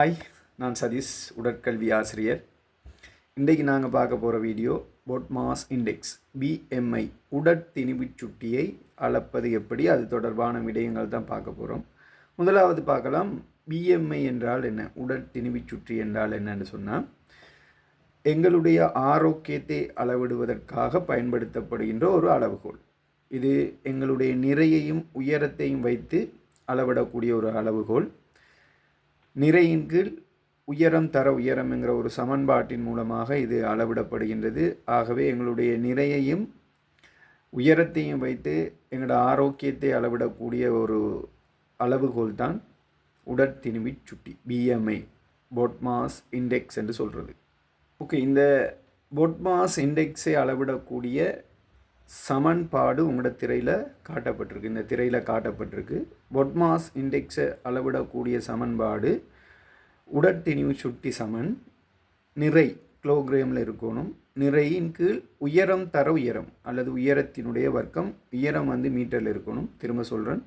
Hi, நான் சதீஷ், உடற்கல்வி ஆசிரியர். இன்றைக்கு நாங்கள் பார்க்க போகிற வீடியோ பொட் மாஸ் இண்டெக்ஸ் பிஎம்ஐ உடற்திணிவுச் சுட்டியை அளப்பது எப்படி, அது தொடர்பான விடயங்கள் தான் பார்க்க போகிறோம். முதலாவது பார்க்கலாம், பிஎம்ஐ என்றால் என்ன, உடற்திணிவுச் சுற்றி என்றால் என்னன்னு சொன்னால், எங்களுடைய ஆரோக்கியத்தை அளவிடுவதற்காக பயன்படுத்தப்படுகின்ற ஒரு அளவுகோல். இது எங்களுடைய நிறையையும் உயரத்தையும் வைத்து அளவிடக்கூடிய ஒரு அளவுகோல். நிறையின் கீழ் உயரம் தர உயரம் என்கிற ஒரு சமன்பாட்டின் மூலமாக இது அளவிடப்படுகின்றது. ஆகவே எங்களுடைய நிறையையும் உயரத்தையும் வைத்து எங்களோட ஆரோக்கியத்தை அளவிடக்கூடிய ஒரு அளவுகோல் தான் உடற்திணிவுச் சுட்டி, பிஎம்ஐ, பொட் மாஸ் இண்டெக்ஸ் என்று சொல்கிறது. ஓகே, இந்த பொட் மாஸ் இண்டெக்ஸை அளவிடக்கூடிய சமன்பாடு உங்களோட திரையில் காட்டப்பட்டிருக்கு. இந்த திரையில் காட்டப்பட்டிருக்கு. பொட் மாஸ் இண்டெக்ஸை அளவிடக்கூடிய சமன்பாடு உடற்திணிவு சுட்டி சமன் நிறை கிலோகிராமில் இருக்கணும். நிறையின் கீழ் உயரம் தர உயரம் அல்லது உயரத்தினுடைய வர்க்கம், உயரம் மீட்டரில் இருக்கணும். திரும்ப சொல்கிறேன்,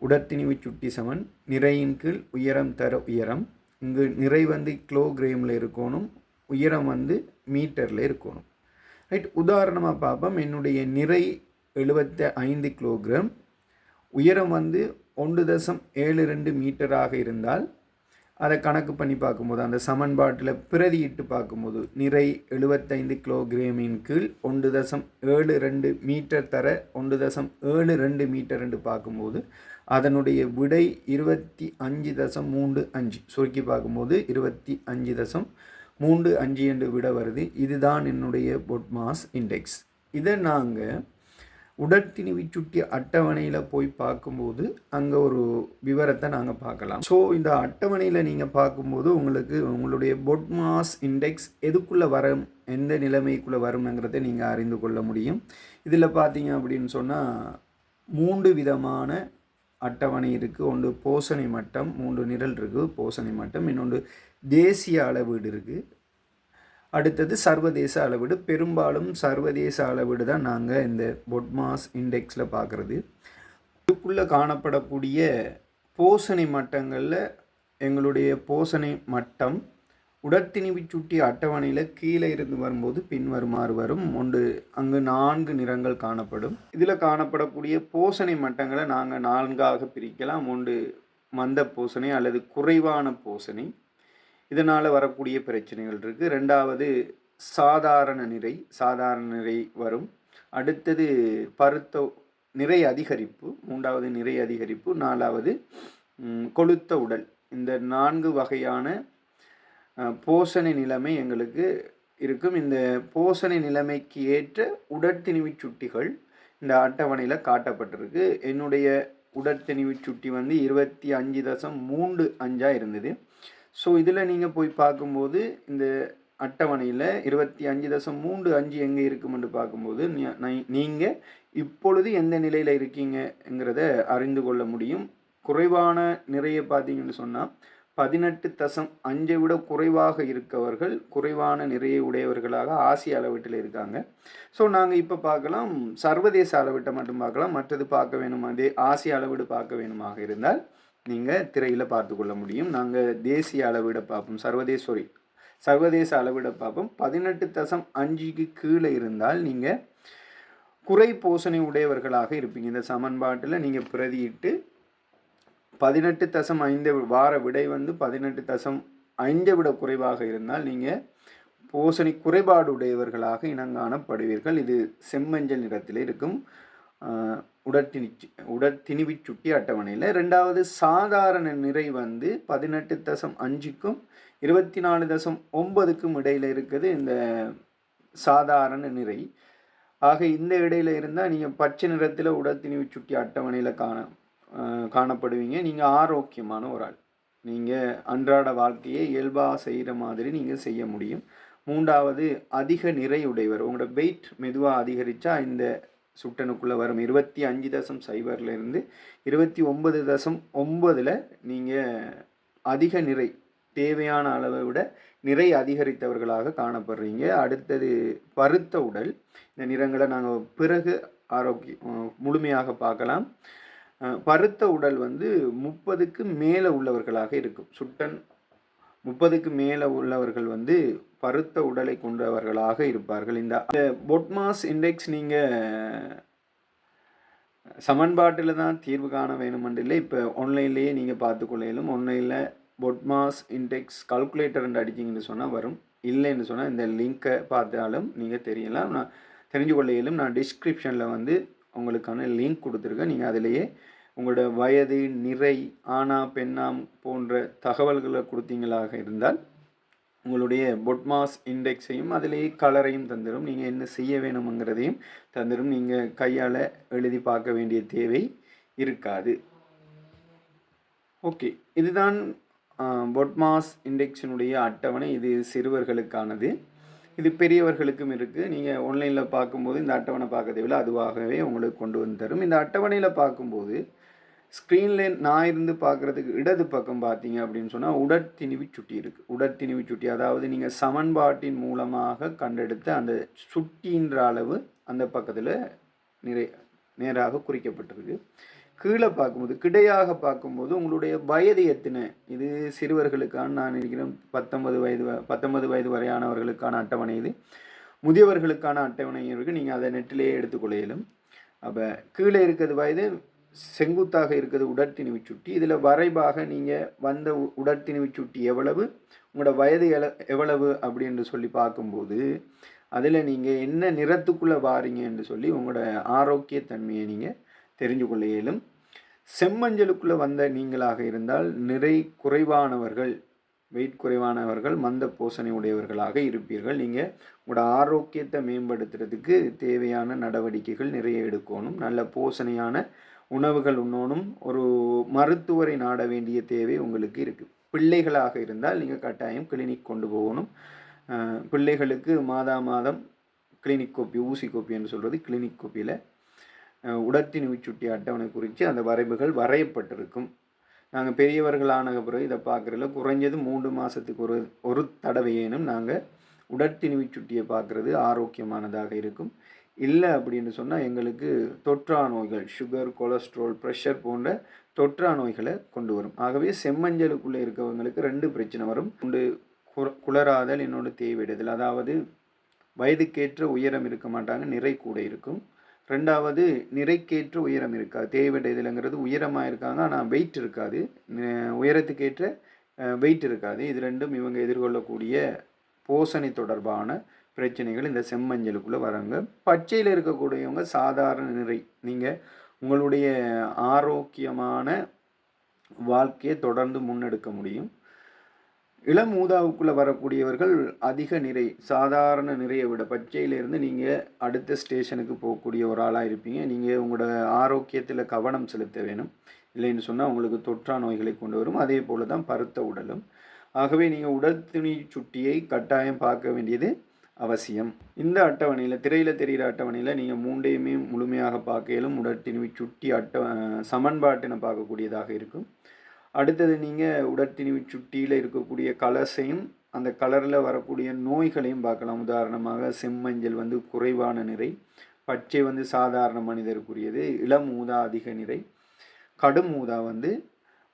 உடற்திணிவு சுட்டி சமன் நிறையின் கீழ் உயரம் தர உயரம். இங்கு நிறை கிலோகிராமில் இருக்கணும், உயரம் மீட்டரில் இருக்கணும். ரைட், உதாரணமாக பார்ப்போம். என்னுடைய நிறை 75 கிலோகிராம், உயரம் 1.72 மீட்டராக இருந்தால் அதை கணக்கு பண்ணி பார்க்கும்போது, அந்த சமன்பாட்டில் பிரதியிட்டு பார்க்கும்போது, நிறை 75 கிலோகிராமின் கீழ் 1.72 மீட்டர் தர 1.72 மீட்டர் என்று பார்க்கும்போது அதனுடைய விடை 25.35. சுருக்கி பார்க்கும்போது 25.35 என்று விட வருது. இதுதான் என்னுடைய பொட் மாஸ் இண்டெக்ஸ். இதை நாங்கள் உடற்திணிவு சுட்டி அட்டவணையில் போய் பார்க்கும்போது அங்கே ஒரு விவரத்தை நாங்கள் பார்க்கலாம். ஸோ இந்த அட்டவணையில் நீங்கள் பார்க்கும்போது உங்களுக்கு உங்களுடைய பொட் மாஸ் இண்டெக்ஸ் எதுக்குள்ளே வரும், எந்த நிலைமைக்குள்ளே வரும்ங்கிறத நீங்கள் அறிந்து கொள்ள முடியும். இதில் பார்த்தீங்க அப்படின்னு சொன்னால் 3 விதமான அட்டவணை இருக்குது. ஒன்று போசனை மட்டம், 3 நிரல் இருக்குது போசனை மட்டம், இன்னொன்று தேசிய அளவீடு இருக்குது, அடுத்தது சர்வதேச அளவீடு. பெரும்பாலும் சர்வதேச அளவீடு தான் நாங்கள் இந்த பொட் மாஸ் இண்டெக்ஸில் பார்க்குறது. இதுக்குள்ளே காணப்படக்கூடிய போசனை மட்டங்களில் எங்களுடைய போசனை மட்டம் உடற்திணிவு சுட்டி அட்டவணையில் கீழே இருந்து வரும்போது பின்வருமாறு வரும். அங்கு 4 நிறங்கள் காணப்படும். இதில் காணப்படக்கூடிய போசனை மட்டங்களை நாங்கள் 4ஆக பிரிக்கலாம். ஒன்று மந்த போசனை அல்லது குறைவான போசனை, இதனால் வரக்கூடிய பிரச்சனைகள் இருக்குது. ரெண்டாவது சாதாரண நிறை வரும். அடுத்தது பருத்த நிறை அதிகரிப்பு, மூன்றாவது நிறை அதிகரிப்பு, நாலாவது கொழுத்த உடல். இந்த 4 வகையான போசனை நிலைமை எங்களுக்கு இருக்கும். இந்த போசனை நிலைமைக்கு ஏற்ற உடற்திணிவு சுட்டிகள் இந்த அட்டவணையில் காட்டப்பட்டிருக்கு. என்னுடைய உடற்திணிவு சுட்டி 25.35 இருந்தது. ஸோ இதில் நீங்கள் போய் பார்க்கும்போது இந்த அட்டவணையில் 25.35 எங்கே இருக்குமென்று பார்க்கும்போது நீங்கள் இப்பொழுது எந்த நிலையில் இருக்கீங்கங்கிறத அறிந்து கொள்ள முடியும். குறைவான நிறைய பார்த்தீங்கன்னு சொன்னால் 18.5 விட குறைவாக இருக்கவர்கள் குறைவான நிறைய உடையவர்களாக ஆசிய அளவீட்டில் இருக்காங்க. ஸோ நாங்கள் இப்போ பார்க்கலாம், சர்வதேச அளவீட்டை மட்டும் பார்க்கலாம். மற்றது பார்க்க வேணுமா, ஆசிய அளவீடு பார்க்க வேணுமாக இருந்தால் நீங்கள் திரையில் பார்த்து கொள்ள முடியும். நாங்கள் தேசிய அளவீடை பார்ப்போம், சர்வதேச அளவீடை பார்ப்போம். 18.5க்கு கீழே இருந்தால் நீங்கள் குறை போசனை உடையவர்களாக இருப்பீங்க. இந்த சமன்பாட்டில் நீங்கள் பிரதியிட்டு 18.5 வார விடை 18.5 விட குறைவாக இருந்தால் நீங்கள் போசனை குறைபாடு உடையவர்களாக இனங்காணப்படுவீர்கள். இது செம்மஞ்சள் நிறத்தில் இருக்கும் உடற்திணிவு சுட்டி அட்டவணையில். ரெண்டாவது சாதாரண நிறை 18.5க்கும் 24.9க்கும் இடையில் இருக்குது இந்த சாதாரண நிறை. ஆக இந்த இடையில் இருந்தால் நீங்கள் பச்சை நிறத்தில் உடற்திணிவு சுட்டி அட்டவணையில் காணப்படுவீங்க. நீங்கள் ஆரோக்கியமான ஒரு ஆள், நீங்கள் அன்றாட வாழ்க்கையை இயல்பாக செய்கிற மாதிரி நீங்கள் செய்ய முடியும். மூன்றாவது அதிக நிறை உடையவர், உங்களோட வெயிட் மெதுவாக அதிகரித்தா இந்த சுட்டனுக்குள்ளே வரும். 25.0 29.9 நீங்கள் அதிக நிறை, தேவையான அளவை விட நிறை அதிகரித்தவர்களாக காணப்படுறீங்க. அடுத்தது பருத்த உடல். இந்த நிறங்களை நாங்கள் பிறகு முழுமையாக பார்க்கலாம். பருத்த உடல் 30க்கு மேலே உள்ளவர்களாக இருக்கும். சுட்டன் 30க்கு மேலே உள்ளவர்கள் வந்து பருத்த உடலை கொண்டவர்களாக இருப்பார்கள். இந்த பொட்மாஸ் இண்டெக்ஸ் நீங்கள் சமன்பாட்டில் தான் தீர்வு காண வேணுமென்றில்லை. இப்போ ஆன்லைன்லேயே நீங்கள் பார்த்துக்கொள்ளையிலும். ஆன்லைனில் பொட்மாஸ் இண்டெக்ஸ் கால்குலேட்டர் அடிச்சிங்கன்னு சொன்னால் வரும். இல்லைன்னு சொன்னால் இந்த லிங்க்கை பார்த்தாலும் நீங்கள் தெரியலாம். நான் தெரிஞ்சு கொள்ளையிலும் நான் டிஸ்கிரிப்ஷனில் வந்து உங்களுக்கான லிங்க் கொடுத்துருக்கேன். நீங்கள் அதிலேயே உங்களோட வயது, நிறை, ஆணா பெண்ணாம் போன்ற தகவல்களை கொடுத்தீங்களாக இருந்தால் உங்களுடைய பொட்மாஸ் இண்டெக்ஸையும் அதிலேயே கலரையும் தந்துடும். நீங்கள் என்ன செய்ய வேணுங்கிறதையும் தந்துடும். நீங்கள் கையால் எழுதி பார்க்க வேண்டிய தேவை இருக்காது. ஓகே, இதுதான் பொட்மாஸ் இண்டெக்ஸினுடைய அட்டவணை. இது சிறுவர்களுக்கானது. இது பெரியவர்களுக்கும் இருக்குது. நீங்கள் ஆன்லைனில் பார்க்கும்போது இந்த அட்டவணை பார்க்க தேவையில்லை, அதுவாகவே உங்களுக்கு கொண்டு வந்து தரும். இந்த அட்டவணையில் பார்க்கும்போது ஸ்க்ரீனில் நான் இருந்து பார்க்குறதுக்கு இடது பக்கம் பார்த்தீங்க அப்படின்னு சொன்னால் உடற்திணிவு சுட்டி இருக்குது. உடற்திணிவு சுட்டி, அதாவது நீங்கள் சமன்பாட்டின் மூலமாக கண்டெடுத்த அந்த சுட்டின்ற அளவு அந்த பக்கத்தில் நேராக குறிக்கப்பட்டிருக்கு. கீழே பார்க்கும்போது கிடையாக பார்க்கும்போது உங்களுடைய வயது எத்தனை, இது சிறுவர்களுக்கான நான் நினைக்கிறேன் 19 வயது வரையானவர்களுக்கான அட்டவணை. இது முதியவர்களுக்கான அட்டவணை இருக்குது. நீங்கள் அதை நெட்டிலேயே எடுத்துக்கொள்ளையிலும். அப்போ கீழே இருக்கிறது வயது, செங்குத்தாக இருக்கிறது உடற்திணிவு சுட்டி. இதில் வரைபாக நீங்கள் வந்த உடற்திணிவு சுட்டி எவ்வளவு, உங்களோட வயது எவ்வளவு அப்படின்னு சொல்லி பார்க்கும்போது அதில் நீங்கள் என்ன நிறத்துக்குள்ளே வாரீங்க என்று சொல்லி உங்களோட ஆரோக்கியத்தன்மையை நீங்கள் தெரிஞ்சு கொள்ள இயலும். செம்மஞ்சளுக்குள்ளே வந்த நீங்களாக இருந்தால் நிறை குறைவானவர்கள், வெயிட் குறைவானவர்கள், மந்த போசனை உடையவர்களாக இருப்பீர்கள். நீங்கள் உங்களோட ஆரோக்கியத்தை மேம்படுத்துறதுக்கு தேவையான நடவடிக்கைகள் நிறைய எடுக்கணும். நல்ல போசனையான உணவுகள் உண்ணணும். ஒரு மருத்துவரை நாட வேண்டிய தேவை உங்களுக்கு இருக்குது. பிள்ளைகளாக இருந்தால் நீங்கள் கட்டாயம் கிளினிக் கொண்டு போகணும். பிள்ளைகளுக்கு மாதம் கிளினிக் கோப்பி, ஊசி கோப்பி என்று சொல்கிறது கிளினிக் கோப்பியில் உடற்திணிவு சுட்டி அட்டவணை குறித்து அந்த வரைவுகள் வரையப்பட்டிருக்கும். நாங்கள் பெரியவர்களான பிறகு இதை பார்க்குறதுல குறைஞ்சது 3 மாதத்துக்கு ஒரு தடவையேனும் நாங்கள் உடற்திணிவு சுட்டியை பார்க்குறது ஆரோக்கியமானதாக இருக்கும். இல்லை அப்படின்னு சொன்னால் எங்களுக்கு தொற்றா நோய்கள், சுகர், கொலஸ்ட்ரால், ப்ரெஷர் போன்ற தொற்றா நோய்களை கொண்டு வரும். ஆகவே செம்மஞ்சளுக்குள்ளே இருக்கவங்களுக்கு 2 பிரச்சனை வரும். ஒன்று குளராதல், இன்னொன்று தேய்விடுதல். அதாவது வயதுக்கேற்ற உயரம் இருக்க மாட்டாங்க, நிறை கூட இருக்கும். 2வது நிறைக்கேற்ற உயரம் இருக்காது. தேய்விடுதலுங்கிறது உயரமாக இருக்காங்க ஆனால் வெயிட் இருக்காது, உயரத்துக்கேற்ற வெயிட் இருக்காது. இது 2ம் இவங்க எதிர்கொள்ளக்கூடிய போசனை தொடர்பான பிரச்சனைகள் இந்த செம்மஞ்சளுக்குள்ளே வராங்க. பச்சையில் இருக்கக்கூடியவங்க சாதாரண நிறை. நீங்கள் உங்களுடைய ஆரோக்கியமான வாழ்க்கையை தொடர்ந்து முன்னெடுக்க முடியும். இளம் ஊதாவுக்குள்ளே வரக்கூடியவர்கள் அதிக நிறை, சாதாரண நிறையை விட பச்சையிலிருந்து நீங்கள் அடுத்த ஸ்டேஷனுக்கு போகக்கூடிய ஒரு ஆளாக இருப்பீங்க. நீங்கள் உங்களோட ஆரோக்கியத்தில் கவனம் செலுத்த வேணும். இல்லைன்னு சொன்னால் உங்களுக்கு தொற்றா நோய்களை கொண்டு வரும். அதே போல் தான் பருத்த உடலும். ஆகவே நீங்கள் உடற்திணி சுட்டியை கட்டாயம் பார்க்க வேண்டியது அவசியம். இந்த அட்டவணையில், திரையில் தெரிகிற அட்டவணையில் நீங்கள் 3யுமே முழுமையாக பார்க்கலும் உடற்திணிவு சுட்டி சமன்பாட்டினை பார்க்கக்கூடியதாக இருக்கும். அடுத்தது நீங்கள் உடற்திணிவு சுட்டியில் இருக்கக்கூடிய கலர்ஸையும் அந்த கலரில் வரக்கூடிய நோய்களையும் பார்க்கலாம். உதாரணமாக செம்மஞ்சள் வந்து குறைவான நிறை, பச்சை வந்து சாதாரண மனிதருக்குரியது, இளம் ஊதா அதிக நிறை, கடும் ஊதா வந்து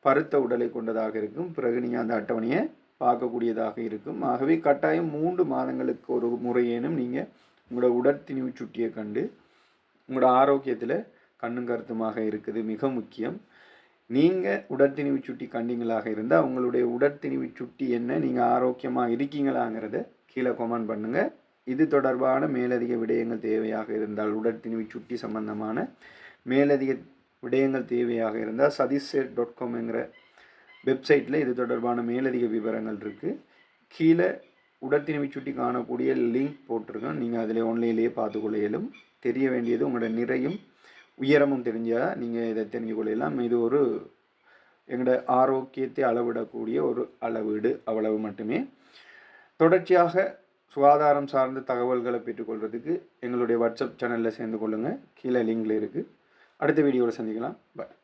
பருத்த உடலை கொண்டதாக இருக்கும். பிறகு நீங்கள் அந்த அட்டவணையை பார்க்கக்கூடியதாக இருக்கும். ஆகவே கட்டாயம் 3 மாதங்களுக்கு ஒரு முறையேனும் நீங்கள் உங்களோட உடற்திணிவு சுட்டியை கண்டு உங்களோட ஆரோக்கியத்தில் கண்ணும் கருத்துமாக இருக்குது மிக முக்கியம். நீங்கள் உடற்திணிவு சுட்டி கண்டிங்களாக இருந்தால் உங்களுடைய உடற்திணிவு சுட்டி என்ன, நீங்கள் ஆரோக்கியமாக இருக்கீங்களாங்கிறத கீழே கமெண்ட் பண்ணுங்கள். இது தொடர்பான மேலதிக விடயங்கள் தேவையாக இருந்தால், உடற்திணிவு சுட்டி சம்பந்தமான மேலதிக விடயங்கள் தேவையாக இருந்தால் satish.com என்கிற வெப்சைட்டில் இது தொடர்பான மேலதிக விவரங்கள் இருக்குது. கீழே உடற்திணிவு சுட்டி காணக்கூடிய லிங்க் போட்டிருக்கோம். நீங்கள் அதில் ஆன்லைன்லேயே பார்த்துக்கொள்ள இயலும். தெரிய வேண்டியது உங்களோட நிறையும் உயரமும் தெரிஞ்சால் நீங்கள் இதை தெரிஞ்சு கொள்ளலாம். இது ஒரு எங்களோட ஆரோக்கியத்தை அளவிடக்கூடிய ஒரு அளவீடு, அவ்வளவு மட்டுமே. தொடர்ச்சியாக சுகாதாரம் சார்ந்த தகவல்களை பெற்றுக்கொள்கிறதுக்கு எங்களுடைய வாட்ஸ்அப் சேனலில் சேர்ந்து கொள்ளுங்கள். கீழே லிங்கில் இருக்குது. அடுத்த வீடியோவில் சந்திக்கலாம். பாய்.